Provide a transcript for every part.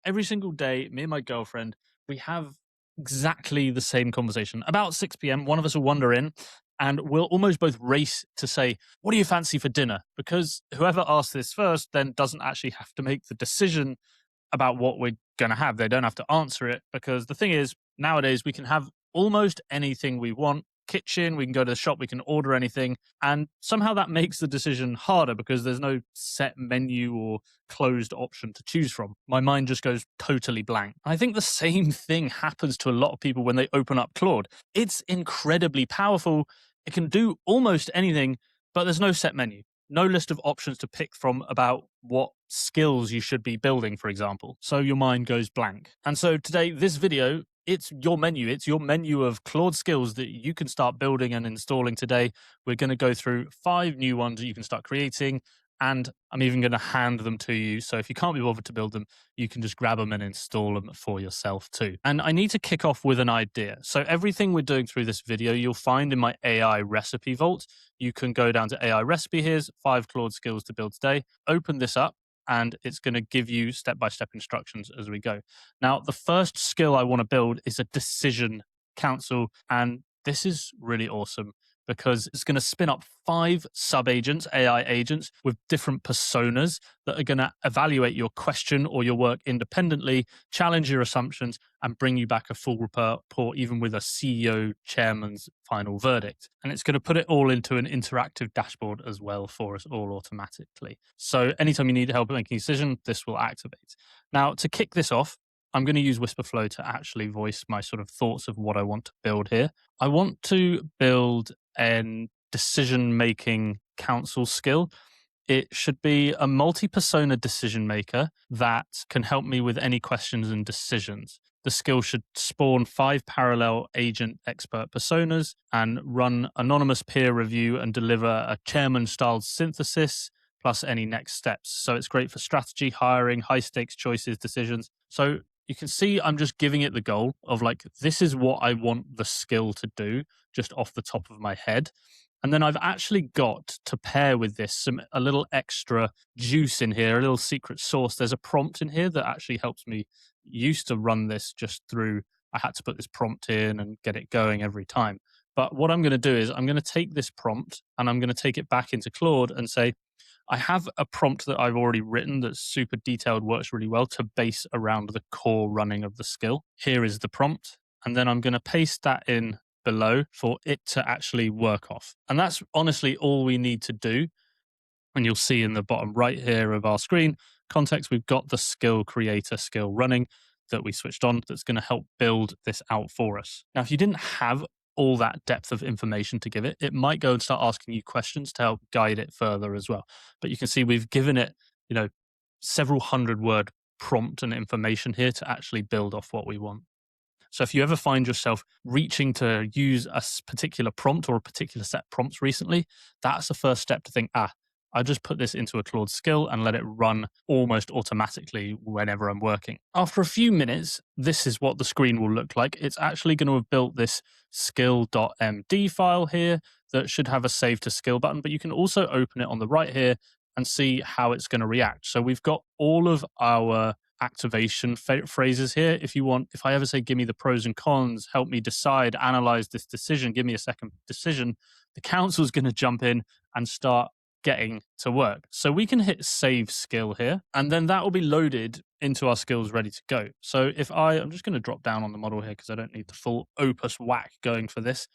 every single day, me and my girlfriend, we have exactly the same conversation. About 6 p.m., one of us will wander in and we'll almost both race to say, "What do you fancy for dinner?" Because whoever asks this first then doesn't actually have to make the decision about what we're going to have. They don't have to answer it because the thing is, nowadays we can have almost anything we want. Kitchen, we can go to the shop, we can order anything. And somehow that makes the decision harder because there's no set menu or closed option to choose from. My mind just goes totally blank. I think the same thing happens to a lot of people when they open up Claude. It's incredibly powerful. It can do almost anything, but there's no set menu, no list of options to pick from about what skills you should be building, for example. So your mind goes blank. And so today, this video, it's your menu. It's your menu of Claude skills that you can start building and installing today. We're going to go through 5 new ones that you can start creating. And I'm even going to hand them to you. So if you can't be bothered to build them, you can just grab them and install them for yourself too. And I need to kick off with an idea. So everything we're doing through this video, you'll find in my AI recipe vault. You can go down to AI recipe. Here's 5 Claude skills to build today. Open this up and it's going to give you step-by-step instructions as we go. Now, the first skill I want to build is a decision council. And this is really awesome because it's going to spin up 5 sub-agents, AI agents, with different personas that are going to evaluate your question or your work independently, challenge your assumptions, and bring you back a full report, even with a CEO chairman's final verdict. And it's going to put it all into an interactive dashboard as well for us all automatically. So anytime you need help making a decision, this will activate. Now, to kick this off, I'm going to use Whisperflow to actually voice my sort of thoughts of what I want to build here. I want to build an decision-making council skill. It should be a multi-persona decision maker that can help me with any questions and decisions. The skill should spawn 5 parallel agent expert personas and run anonymous peer review and deliver a chairman-style synthesis plus any next steps. So it's great for strategy, hiring, high-stakes choices, decisions. So you can see I'm just giving it the goal of like, this is what I want the skill to do just off the top of my head. And then I've actually got to pair with this a little extra juice in here, a little secret sauce. There's a prompt in here that actually helps me. Used to run this just through, I had to put this prompt in and get it going every time. But what I'm going to do is I'm going to take this prompt and I'm going to take it back into Claude and say, I have a prompt that I've already written that's super detailed, works really well to base around the core running of the skill. Here is the prompt. And then I'm going to paste that in below for it to actually work off. And that's honestly all we need to do. And you'll see in the bottom right here of our screen, context, we've got the skill creator skill running that we switched on that's going to help build this out for us. Now, if you didn't have all that depth of information to give it, it might go and start asking you questions to help guide it further as well. But you can see we've given it, several 100-word prompt and information here to actually build off what we want. So if you ever find yourself reaching to use a particular prompt or a particular set of prompts recently, that's the first step to think, I just put this into a Claude skill and let it run almost automatically whenever I'm working. After a few minutes, this is what the screen will look like. It's actually going to have built this skill.md file here that should have a save to skill button, but you can also open it on the right here and see how it's going to react. So we've got all of our activation phrases here. If I ever say, give me the pros and cons, help me decide, analyze this decision, give me a second decision, the council's going to jump in and start getting to work. So we can hit save skill here, and then that will be loaded into our skills ready to go. So if I'm just going to drop down on the model here because I don't need the full opus whack going for this.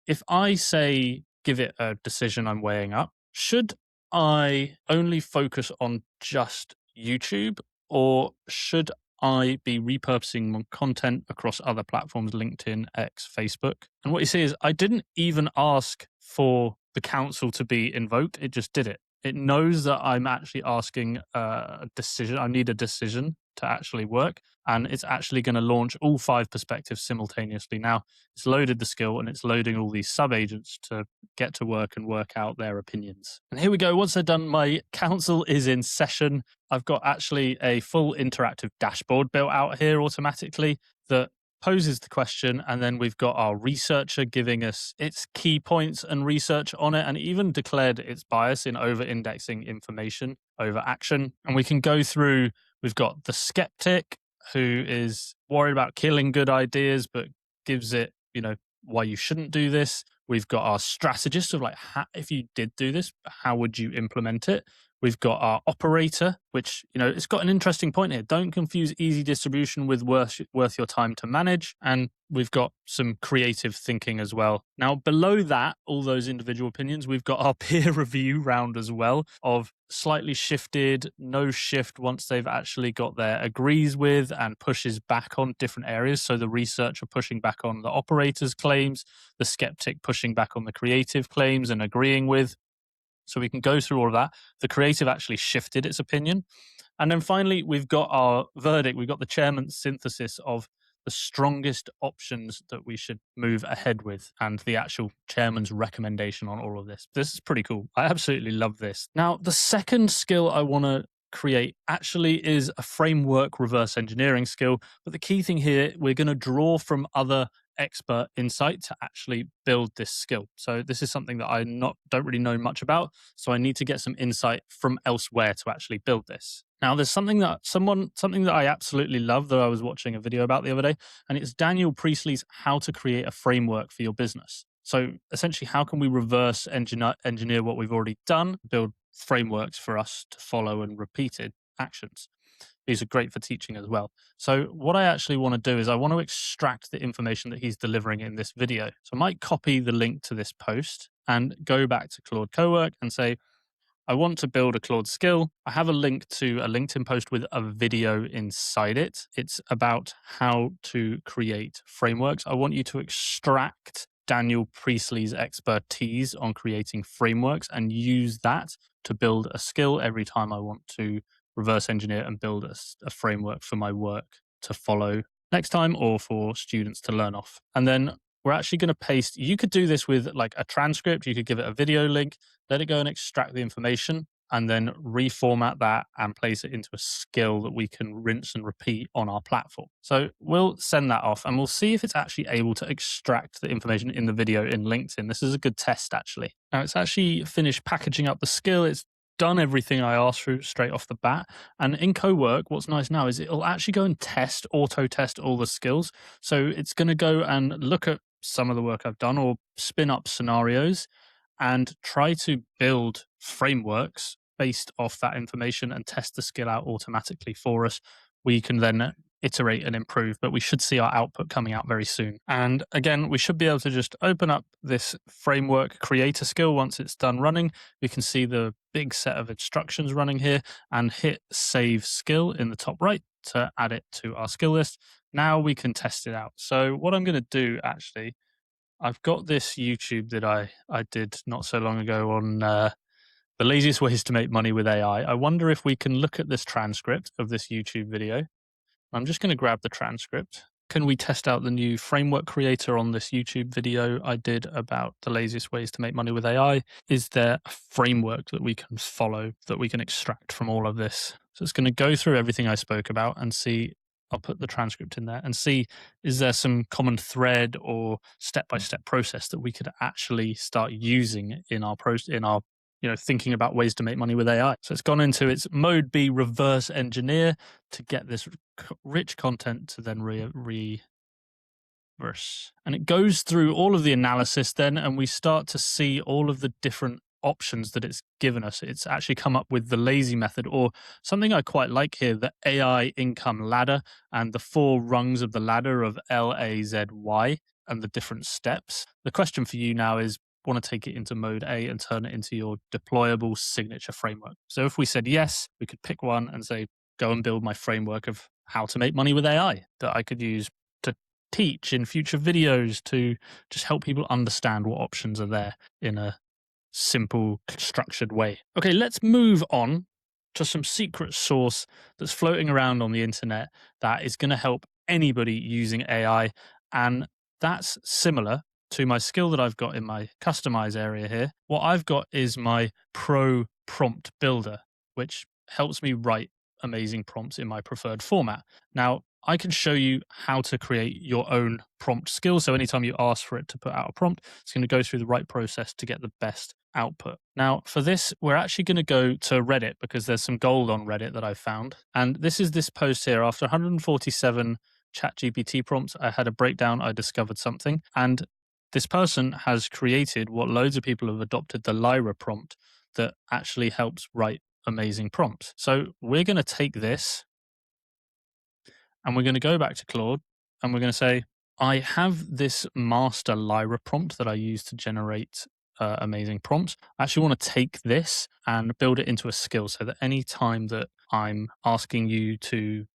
If I say, give it a decision I'm weighing up, should I only focus on just YouTube, or should I be repurposing my content across other platforms, LinkedIn, X, Facebook? And what you see is I didn't even ask for the council to be invoked. It just did it. It knows that I'm actually asking a decision. I need a decision to actually work. And it's actually going to launch all 5 perspectives simultaneously. Now, it's loaded the skill and it's loading all these sub-agents to get to work and work out their opinions. And here we go. Once they're done, my council is in session. I've got actually a full interactive dashboard built out here automatically that poses the question, and then we've got our researcher giving us its key points and research on it, and even declared its bias in over-indexing information over action. And we can go through, we've got the skeptic who is worried about killing good ideas, but gives it, why you shouldn't do this. We've got our strategist of like, if you did do this, how would you implement it? We've got our operator, which, it's got an interesting point here. Don't confuse easy distribution with worth your time to manage. And we've got some creative thinking as well. Now, below that, all those individual opinions, we've got our peer review round as well of slightly shifted, no shift once they've actually got their agrees with and pushes back on different areas. So the researcher pushing back on the operator's claims, the skeptic pushing back on the creative claims and agreeing with. So we can go through all of that. The creative actually shifted its opinion. And then finally, we've got our verdict. We've got the chairman's synthesis of the strongest options that we should move ahead with and the actual chairman's recommendation on all of this. This is pretty cool. I absolutely love this. Now, the second skill I want to create actually is a framework reverse engineering skill. But the key thing here, we're going to draw from other expert insight to actually build this skill. So this is something that I don't really know much about. So I need to get some insight from elsewhere to actually build this. Now, there's something that I absolutely love that I was watching a video about the other day, and it's Daniel Priestley's How to Create a Framework for Your Business. So essentially, how can we reverse engineer what we've already done, build frameworks for us to follow and repeated actions? These are great for teaching as well. So what I actually want to do is I want to extract the information that he's delivering in this video. So I might copy the link to this post and go back to Claude Cowork and say, I want to build a Claude skill. I have a link to a LinkedIn post with a video inside it. It's about how to create frameworks. I want you to extract Daniel Priestley's expertise on creating frameworks and use that to build a skill every time I want to reverse engineer and build a framework for my work to follow next time or for students to learn off. And then we're actually going to paste, you could do this with like a transcript, you could give it a video link, let it go and extract the information, and then reformat that and place it into a skill that we can rinse and repeat on our platform. So we'll send that off and we'll see if it's actually able to extract the information in the video in LinkedIn. This is a good test, actually. Now, it's actually finished packaging up the skill. It's done everything I asked for straight off the bat. And in Cowork, what's nice now is it'll actually go and auto test all the skills. So it's going to go and look at some of the work I've done or spin up scenarios and try to build frameworks based off that information and test the skill out automatically for us. We can then iterate and improve, but we should see our output coming out very soon. And again, we should be able to just open up this framework creator skill once it's done running. We can see the big set of instructions running here and hit save skill in the top right to add it to our skill list. Now we can test it out. So what I'm going to do actually, I've got this YouTube that I did not so long ago on the laziest ways to make money with AI. I wonder if we can look at this transcript of this YouTube video. I'm just going to grab the transcript. Can we test out the new framework creator on this YouTube video I did about the laziest ways to make money with AI? Is there a framework that we can follow that we can extract from all of this? So it's going to go through everything I spoke about and see. I'll put the transcript in there and see, is there some common thread or step-by-step process that we could actually start using in our thinking about ways to make money with AI. So it's gone into its mode B reverse engineer to get this rich content to then reverse. And it goes through all of the analysis then, and we start to see all of the different options that it's given us. It's actually come up with the lazy method, or something I quite like here, the AI income ladder and the 4 rungs of the ladder of LAZY and the different steps. The question for you now is, want to take it into mode A and turn it into your deployable signature framework. So if we said yes, we could pick one and say, go and build my framework of how to make money with AI that I could use to teach in future videos to just help people understand what options are there in a simple, structured way. Okay, let's move on to some secret source that's floating around on the internet that is going to help anybody using AI. And that's similar to my skill that I've got in my customize area here. What I've got is my Pro Prompt Builder, which helps me write amazing prompts in my preferred format. Now, I can show you how to create your own prompt skill. So anytime you ask for it to put out a prompt, it's going to go through the right process to get the best output. Now, for this, we're actually going to go to Reddit because there's some gold on Reddit that I've found. And this is this post here. After 147 ChatGPT prompts, I had a breakdown. I discovered something. And this person has created what loads of people have adopted, the Lyra prompt, that actually helps write amazing prompts. So we're going to take this and we're going to go back to Claude and we're going to say, I have this master Lyra prompt that I use to generate amazing prompts. I actually want to take this and build it into a skill so that any time that I'm asking you to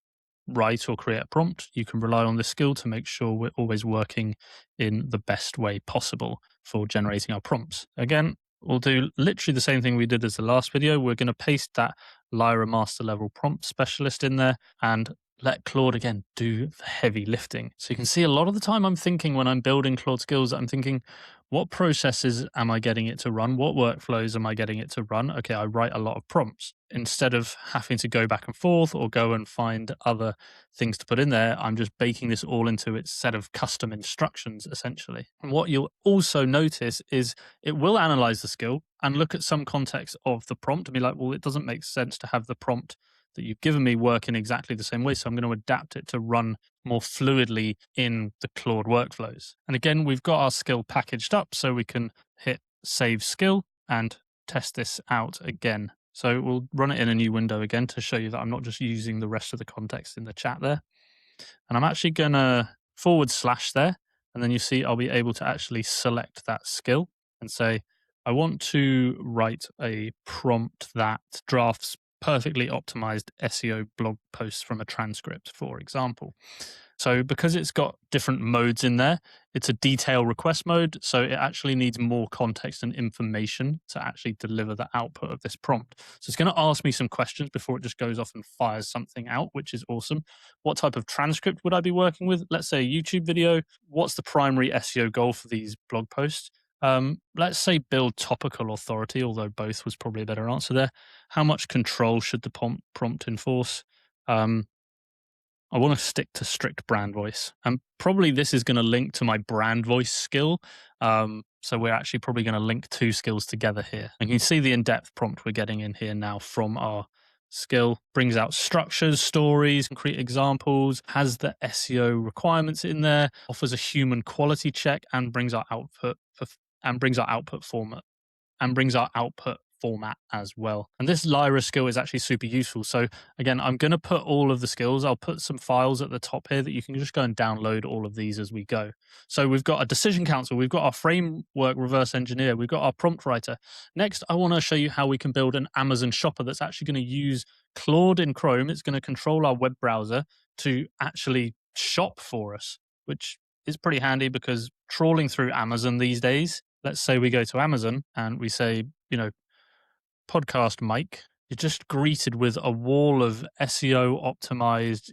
write or create a prompt, you can rely on this skill to make sure we're always working in the best way possible for generating our prompts. Again, we'll do literally the same thing we did as the last video. We're going to paste that Lyra master level prompt specialist in there and let Claude again do the heavy lifting. So you can see a lot of the time I'm thinking when I'm building Claude skills, I'm thinking, what processes am I getting it to run? What workflows am I getting it to run? Okay, I write a lot of prompts. Instead of having to go back and forth or go and find other things to put in there, I'm just baking this all into its set of custom instructions, essentially. And what you'll also notice is it will analyze the skill and look at some context of the prompt and be like, well, it doesn't make sense to have the prompt that you've given me work in exactly the same way. So I'm going to adapt it to run more fluidly in the Claude workflows. And again, we've got our skill packaged up so we can hit save skill and test this out again. So we'll run it in a new window again to show you that I'm not just using the rest of the context in the chat there. And I'm actually going to / there. And then you see I'll be able to actually select that skill and say, I want to write a prompt that drafts perfectly optimized SEO blog posts from a transcript, for example. So because it's got different modes in there, it's a detail request mode. So it actually needs more context and information to actually deliver the output of this prompt. So it's going to ask me some questions before it just goes off and fires something out, which is awesome. What type of transcript would I be working with? Let's say a YouTube video. What's the primary SEO goal for these blog posts? Let's say build topical authority, although both was probably a better answer there. How much control should the prompt enforce? I want to stick to strict brand voice. And probably this is going to link to my brand voice skill. So we're actually probably going to link two skills together here. And you can see the in-depth prompt we're getting in here now from our skill. Brings out structures, stories, concrete examples, has the SEO requirements in there, offers a human quality check, and brings our output format as well. And this Lyra skill is actually super useful. So again, I'm going to put all of the skills. I'll put some files at the top here that you can just go and download all of these as we go. So we've got a decision council, we've got our framework reverse engineer, we've got our prompt writer. Next, I want to show you how we can build an Amazon shopper that's actually going to use Claude in Chrome. It's going to control our web browser to actually shop for us, which is pretty handy because trawling through Amazon these days, let's say we go to Amazon and we say, podcast mic, you're just greeted with a wall of SEO optimized,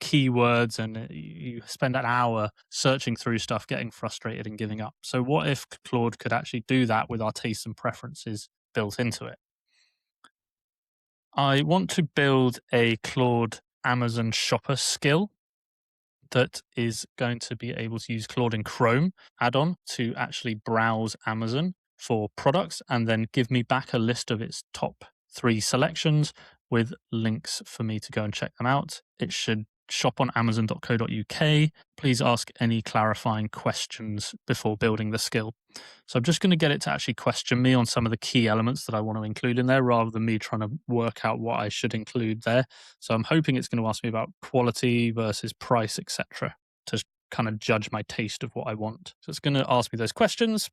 keywords, and you spend an hour searching through stuff, getting frustrated and giving up. So what if Claude could actually do that with our tastes and preferences built into it? I want to build a Claude Amazon shopper skill that is going to be able to use Claude in Chrome add-on to actually browse Amazon for products and then give me back a list of its top 3 selections with links for me to go and check them out. It should shop on amazon.co.uk. Please ask any clarifying questions before building the skill. So I'm just going to get it to actually question me on some of the key elements that I want to include in there rather than me trying to work out what I should include there. So I'm hoping it's going to ask me about quality versus price, etc., to kind of judge my taste of what I want. So it's going to ask me those questions.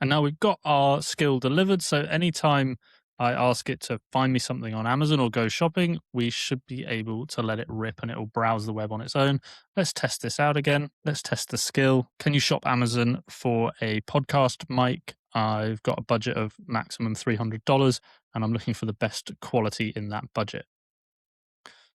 And now we've got our skill delivered. So anytime I ask it to find me something on Amazon or go shopping, we should be able to let it rip and it will browse the web on its own. Let's test this out again. Let's test the skill. Can you shop Amazon for a podcast mic? I've got a budget of maximum $300 and I'm looking for the best quality in that budget.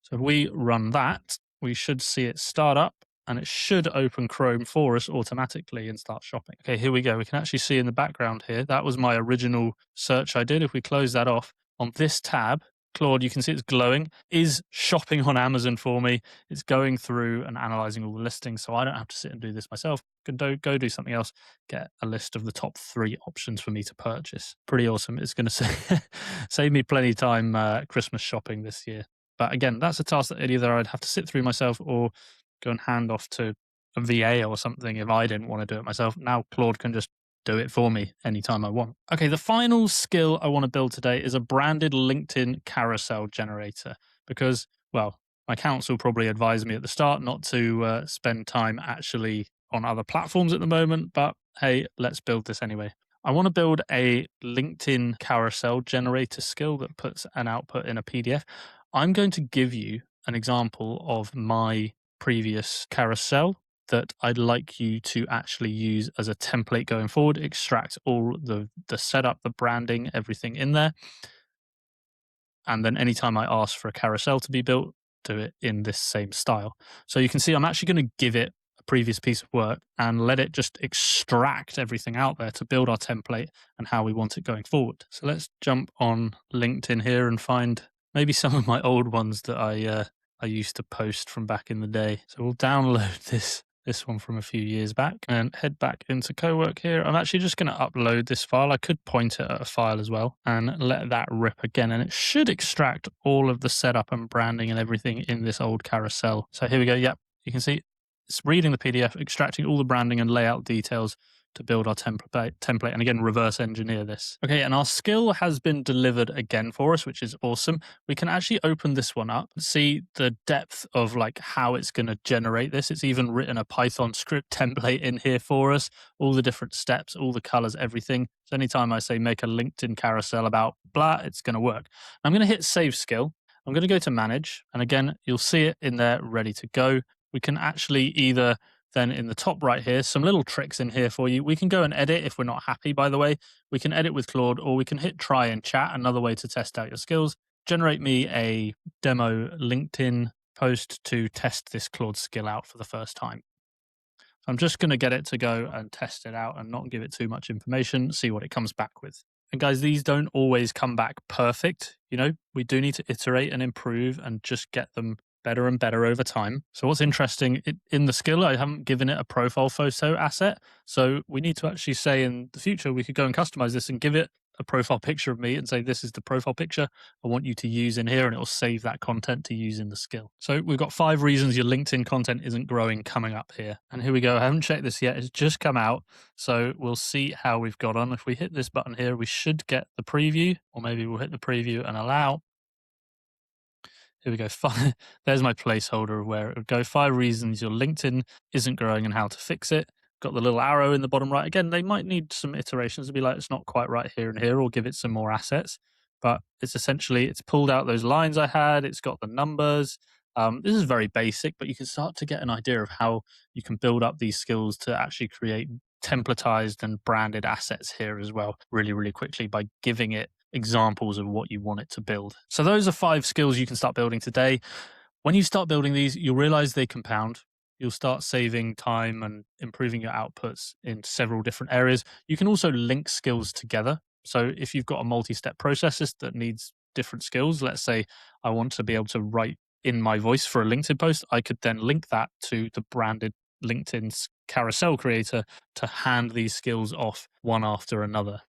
So if we run that, we should see it start up and it should open Chrome for us automatically and start shopping. Okay, here we go. We can actually see in the background here, that was my original search I did. If we close that off, on this tab, Claude, you can see it's glowing, is shopping on Amazon for me. It's going through and analyzing all the listings, so I don't have to sit and do this myself. Go do something else, get a list of the top 3 options for me to purchase. Pretty awesome. It's going to save me plenty of time Christmas shopping this year. But again, that's a task that either I'd have to sit through myself or go and hand off to a VA or something if I didn't want to do it myself. Now Claude can just do it for me anytime I want. Okay, the final skill I want to build today is a branded LinkedIn carousel generator because, well, my counsel probably advised me at the start not to spend time actually on other platforms at the moment, but hey, let's build this anyway. I want to build a LinkedIn carousel generator skill that puts an output in a PDF. I'm going to give you an example of my previous carousel that I'd like you to actually use as a template going forward, extract all the setup, the branding, everything in there. And then anytime I ask for a carousel to be built, do it in this same style. So you can see I'm actually going to give it a previous piece of work and let it just extract everything out there to build our template and how we want it going forward. So let's jump on LinkedIn here and find maybe some of my old ones that I used to post from back in the day. So we'll download this one from a few years back and head back into Cowork here. I'm actually just going to upload this file. I could point it at a file as well and let that rip again. And it should extract all of the setup and branding and everything in this old carousel. So here we go. Yep, you can see it's reading the PDF, extracting all the branding and layout details to build our template and again reverse engineer this. Okay, and our skill has been delivered again for us, which is awesome. We can actually open this one up and see the depth of like how it's going to generate this. It's even written a Python script template in here for us, all the different steps, all the colors, everything. So anytime I say make a LinkedIn carousel about blah, it's going to work. I'm going to hit save skill. I'm going to go to manage, and again you'll see it in there ready to go. We can actually either then in the top right here, some little tricks in here for you. We can go and edit if we're not happy, by the way. We can edit with Claude, or we can hit try and chat, another way to test out your skills. Generate me a demo LinkedIn post to test this Claude skill out for the first time. So I'm just going to get it to go and test it out and not give it too much information, see what it comes back with. And guys, these don't always come back perfect. You know, we do need to iterate and improve and just get them better and better over time. So what's interesting, in the skill, I haven't given it a profile photo asset. So we need to actually say in the future, we could go and customize this and give it a profile picture of me and say, this is the profile picture I want you to use in here, and it'll save that content to use in the skill. So we've got 5 reasons your LinkedIn content isn't growing coming up here. And here we go. I haven't checked this yet. It's just come out. So we'll see how we've got on. If we hit this button here, we should get the preview, or maybe we'll hit the preview and allow. Here we go. There's my placeholder of where it would go. 5 reasons your LinkedIn isn't growing and how to fix it. Got the little arrow in the bottom right. Again, they might need some iterations to be like, it's not quite right here and here, or give it some more assets. But it's essentially, it's pulled out those lines I had. It's got the numbers. This is very basic, but you can start to get an idea of how you can build up these skills to actually create templatized and branded assets here as well, really, really quickly by giving it examples of what you want it to build. So those are 5 skills you can start building today. When you start building these, you'll realize they compound. You'll start saving time and improving your outputs in several different areas. You can also link skills together. So if you've got a multi-step process that needs different skills, let's say I want to be able to write in my voice for a LinkedIn post, I could then link that to the branded LinkedIn carousel creator to hand these skills off one after another.